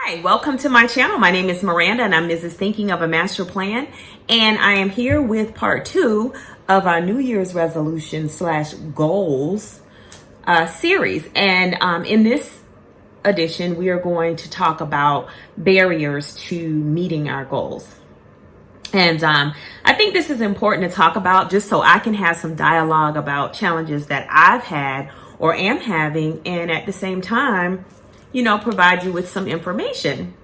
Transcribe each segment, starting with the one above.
Hi, welcome to my channel. My name is Miranda and I'm Mrs. Thinking of a Master Plan. And I am here with part 2 of our New Year's resolution / goals series. And in this edition, we are going to talk about barriers to meeting our goals. And I think this is important to talk about just so I can have some dialogue about challenges that I've had or am having, and at the same time, provide you with some information.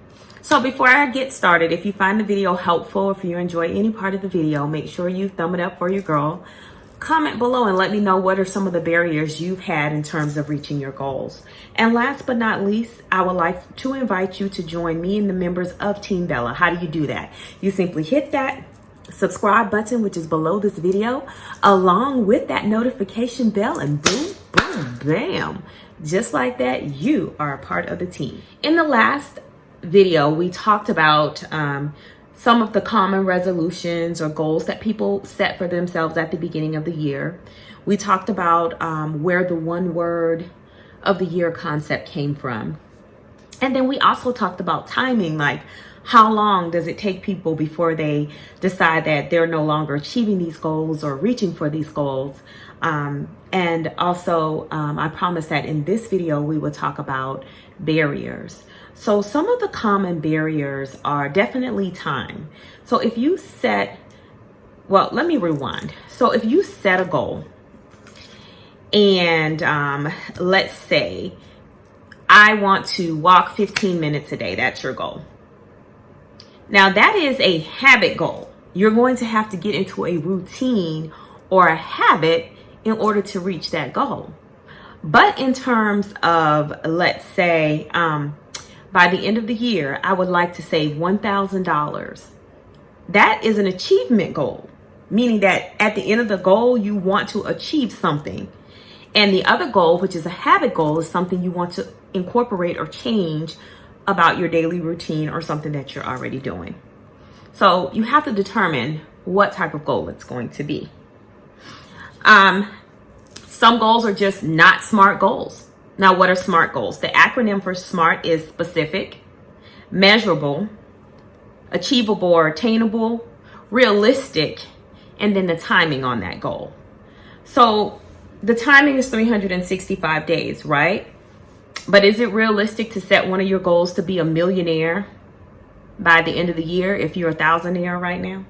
So before I get started, if you find the video helpful, if you enjoy any part of the video, make sure you thumb it up for your girl. Comment below and let me know what are some of the barriers you've had in terms of reaching your goals. And last but not least, I would like to invite you to join me and the members of Team Bella. How do you do that? You simply hit that subscribe button, which is below this video, along with that notification bell, and boom, boom, bam. Just like that, you are a part of the team. In the last video, we talked about some of the common resolutions or goals that people set for themselves at the beginning of the year. We talked about where the one word of the year concept came from. And then we also talked about timing, like how long does it take people before they decide that they're no longer achieving these goals or reaching for these goals. And also, I promised that in this video, we would talk about barriers. So some of the common barriers are definitely time. So if you let me rewind. So if you set a goal and let's say I want to walk 15 minutes a day, that's your goal. Now that is a habit goal. You're going to have to get into a routine or a habit in order to reach that goal. But in terms of, let's say, by the end of the year, I would like to save $1,000. That is an achievement goal, meaning that at the end of the goal, you want to achieve something. And the other goal, which is a habit goal, is something you want to incorporate or change about your daily routine or something that you're already doing. So you have to determine what type of goal it's going to be. Some goals are just not SMART goals. Now, what are SMART goals? The acronym for SMART is specific, measurable, achievable or attainable, realistic, and then the timing on that goal. So the timing is 365 days, right? But is it realistic to set one of your goals to be a millionaire by the end of the year if you're a thousandaire right now?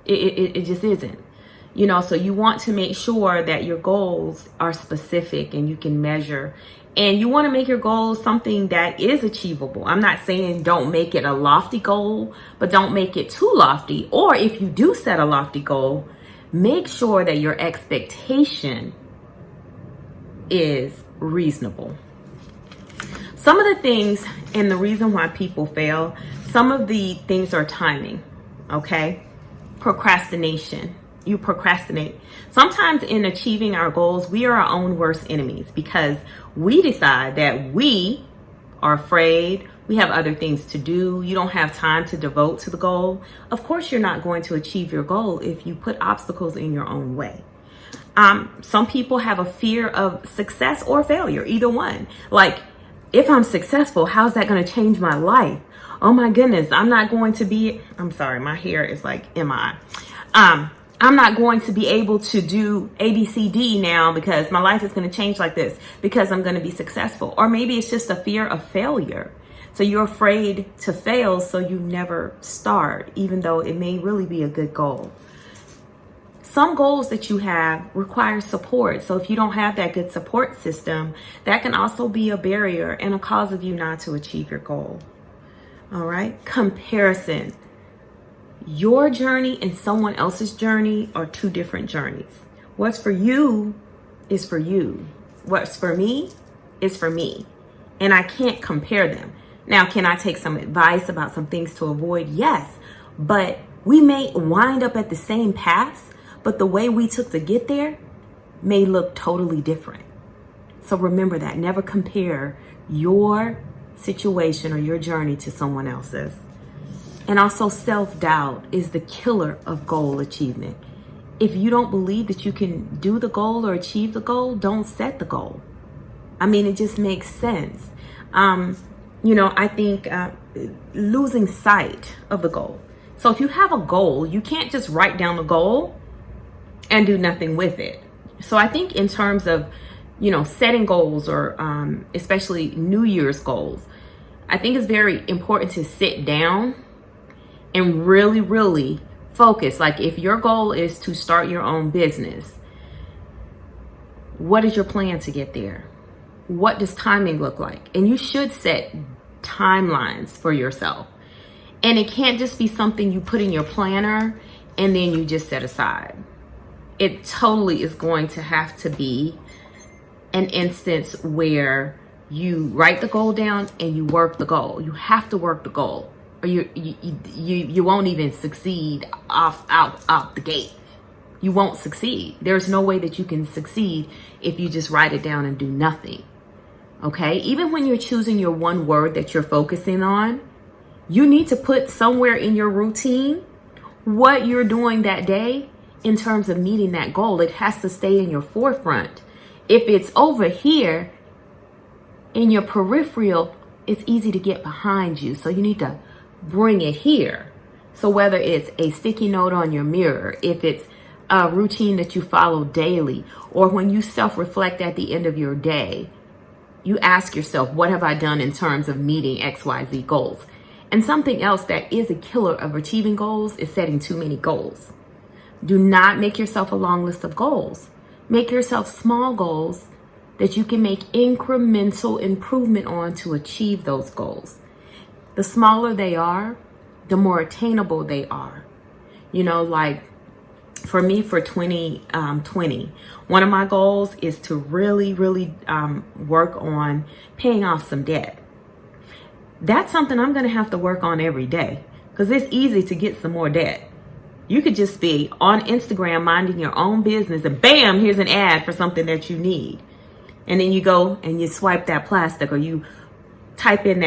It just isn't. So you want to make sure that your goals are specific and you can measure, and you want to make your goals something that is achievable. I'm not saying don't make it a lofty goal, but don't make it too lofty. Or if you do set a lofty goal, make sure that your expectation is reasonable. Some of the things and the reason why people fail, some of the things are timing, okay? Procrastination. You procrastinate. Sometimes in achieving our goals, we are our own worst enemies because we decide that we are afraid, we have other things to do, you don't have time to devote to the goal. Of course, you're not going to achieve your goal if you put obstacles in your own way. Some people have a fear of success or failure, either one. Like, if I'm successful, how's that going to change my life? Oh my goodness, I'm sorry, my hair is like in my eye. I'm not going to be able to do ABCD now because my life is going to change like this because I'm going to be successful. Or maybe it's just a fear of failure. So you're afraid to fail, so you never start, even though it may really be a good goal. Some goals that you have require support. So if you don't have that good support system, that can also be a barrier and a cause of you not to achieve your goal. All right. Comparison. Your journey and someone else's journey are two different journeys. What's for you is for you. What's for me is for me. And I can't compare them. Now, can I take some advice about some things to avoid? Yes. But we may wind up at the same path, but the way we took to get there may look totally different. So remember that. Never compare your situation or your journey to someone else's. And also, self-doubt is the killer of goal achievement. If you don't believe that you can do the goal or achieve the goal, don't set the goal. I mean, it just makes sense. I think losing sight of the goal. So if you have a goal, you can't just write down the goal and do nothing with it. So I think in terms of, setting goals, or especially New Year's goals, I think it's very important to sit down and really, really focus. Like if your goal is to start your own business, what is your plan to get there? What does timing look like? And you should set timelines for yourself. And it can't just be something you put in your planner and then you just set aside. It totally is going to have to be an instance where you write the goal down and you work the goal. You have to work the goal, or you won't even succeed out the gate. You won't succeed. There's no way that you can succeed if you just write it down and do nothing. Okay? Even when you're choosing your one word that you're focusing on, you need to put somewhere in your routine what you're doing that day in terms of meeting that goal. It has to stay in your forefront. If it's over here in your peripheral, it's easy to get behind you. So you need to bring it here. So whether it's a sticky note on your mirror, if it's a routine that you follow daily, or when you self-reflect at the end of your day, you ask yourself, what have I done in terms of meeting XYZ goals? And something else that is a killer of achieving goals is setting too many goals. Do not make yourself a long list of goals. Make yourself small goals that you can make incremental improvement on to achieve those goals. The smaller they are, the more attainable they are. Like for me, for 2020, one of my goals is to really, really work on paying off some debt. That's something I'm going to have to work on every day, because it's easy to get some more debt. You could just be on Instagram minding your own business and bam, here's an ad for something that you need. And then you go and you swipe that plastic, or you type in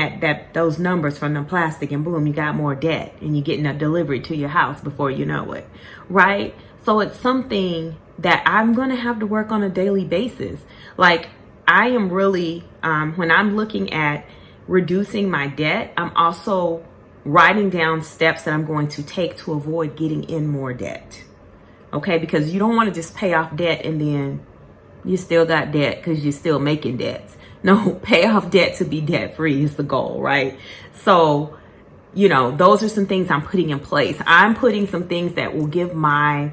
those numbers from the plastic, and boom, you got more debt, and you're getting it delivered to your house before you know it, right? So it's something that I'm going to have to work on a daily basis. Like I am really, when I'm looking at reducing my debt, I'm also writing down steps that I'm going to take to avoid getting in more debt. Okay, because you don't want to just pay off debt and then you still got debt because you're still making debts. No, pay off debt to be debt free is the goal, right? So, those are some things I'm putting in place. I'm putting some things that will give my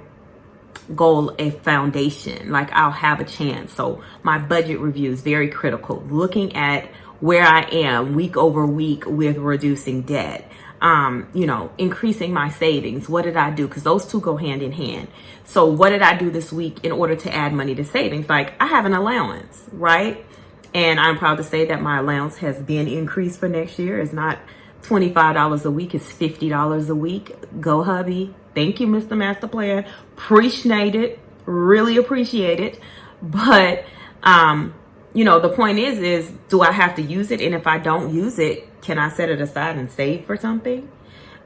goal a foundation. Like I'll have a chance. So my budget review is very critical. Looking at where I am week over week with reducing debt. Increasing my savings. What did I do? Because those two go hand in hand. So what did I do this week in order to add money to savings? Like I have an allowance, right? And I'm proud to say that my allowance has been increased for next year. It's not $25 a week. It's $50 a week. Go hubby. Thank you, Mr. Master Plan. Appreciate it. Really appreciate it. But, the point is do I have to use it? And if I don't use it, can I set it aside and save for something?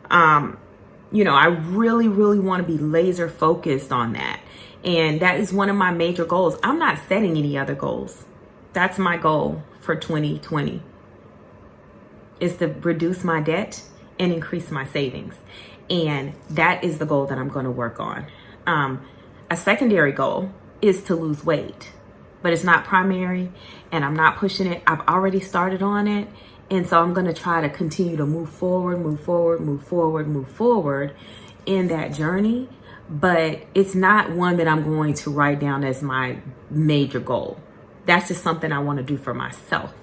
I really, really want to be laser focused on that. And that is one of my major goals. I'm not setting any other goals. That's my goal for 2020, is to reduce my debt and increase my savings. And that is the goal that I'm going to work on. A secondary goal is to lose weight, but it's not primary, and I'm not pushing it. I've already started on it. And so I'm going to try to continue to move forward in that journey. But it's not one that I'm going to write down as my major goal. That's just something I want to do for myself,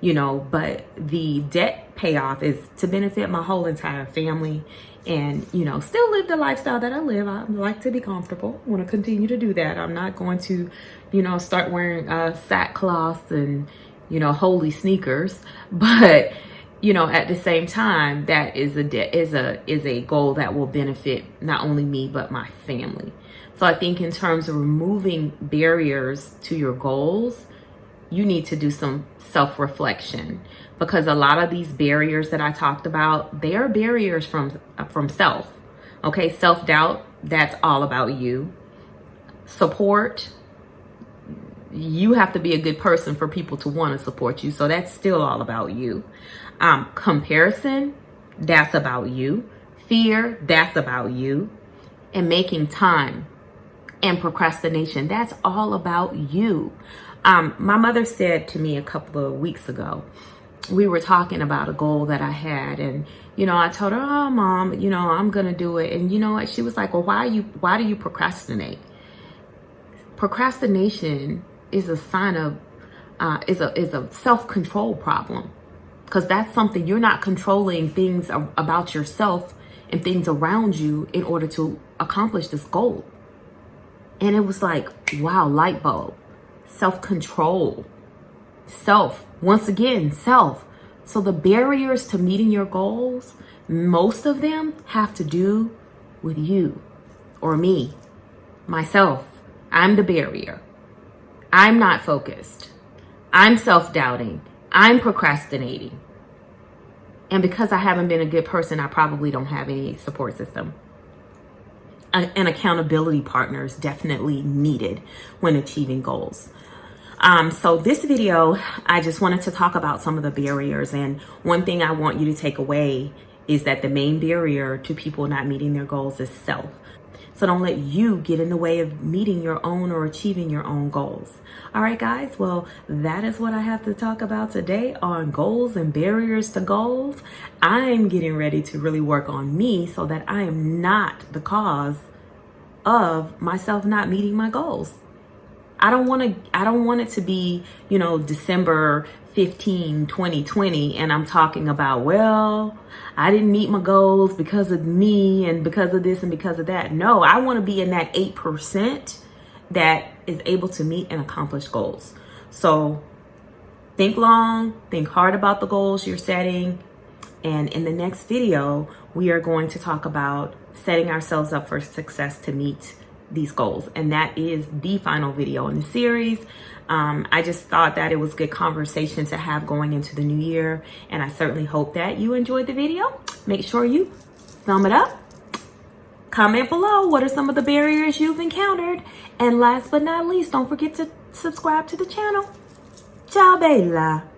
but the debt payoff is to benefit my whole entire family and, still live the lifestyle that I live. I like to be comfortable. I want to continue to do that. I'm not going to, start wearing sackcloth and, holy sneakers, but, at the same time, that is a goal that will benefit not only me, but my family. So I think in terms of removing barriers to your goals, you need to do some self-reflection, because a lot of these barriers that I talked about, they are barriers from self. Okay, self-doubt, that's all about you. Support, you have to be a good person for people to want to support you. So that's still all about you. Comparison, that's about you. Fear, that's about you. And making time and procrastination, that's all about you. My mother said to me a couple of weeks ago, we were talking about a goal that I had, and I told her, "Oh, Mom, I'm gonna do it." And you know what? She was like, "Well, why do you procrastinate?" Procrastination is a sign of is a self-control problem, because that's something you're not controlling things about yourself and things around you in order to accomplish this goal. And it was like, wow, light bulb, self-control, once again, self. So the barriers to meeting your goals, most of them have to do with you or me, myself. I'm the barrier. I'm not focused. I'm self-doubting. I'm procrastinating. And because I haven't been a good person, I probably don't have any support system. An accountability partner is definitely needed when achieving goals. So this video, I just wanted to talk about some of the barriers. And one thing I want you to take away is that the main barrier to people not meeting their goals is self. So don't let you get in the way of meeting your own or achieving your own goals. All right, guys. Well, that is what I have to talk about today on goals and barriers to goals. I'm getting ready to really work on me so that I am not the cause of myself not meeting my goals. I don't want it to be, December 15, 2020, and I'm talking about, well, I didn't meet my goals because of me and because of this and because of that. No, I want to be in that 8% that is able to meet and accomplish goals. So think long, think hard about the goals you're setting. And in the next video, we are going to talk about setting ourselves up for success to meet these goals. And that is the final video in the series. I just thought that it was good conversation to have going into the new year. And I certainly hope that you enjoyed the video. Make sure you thumb it up. Comment below what are some of the barriers you've encountered. And last but not least, don't forget to subscribe to the channel. Ciao, bella.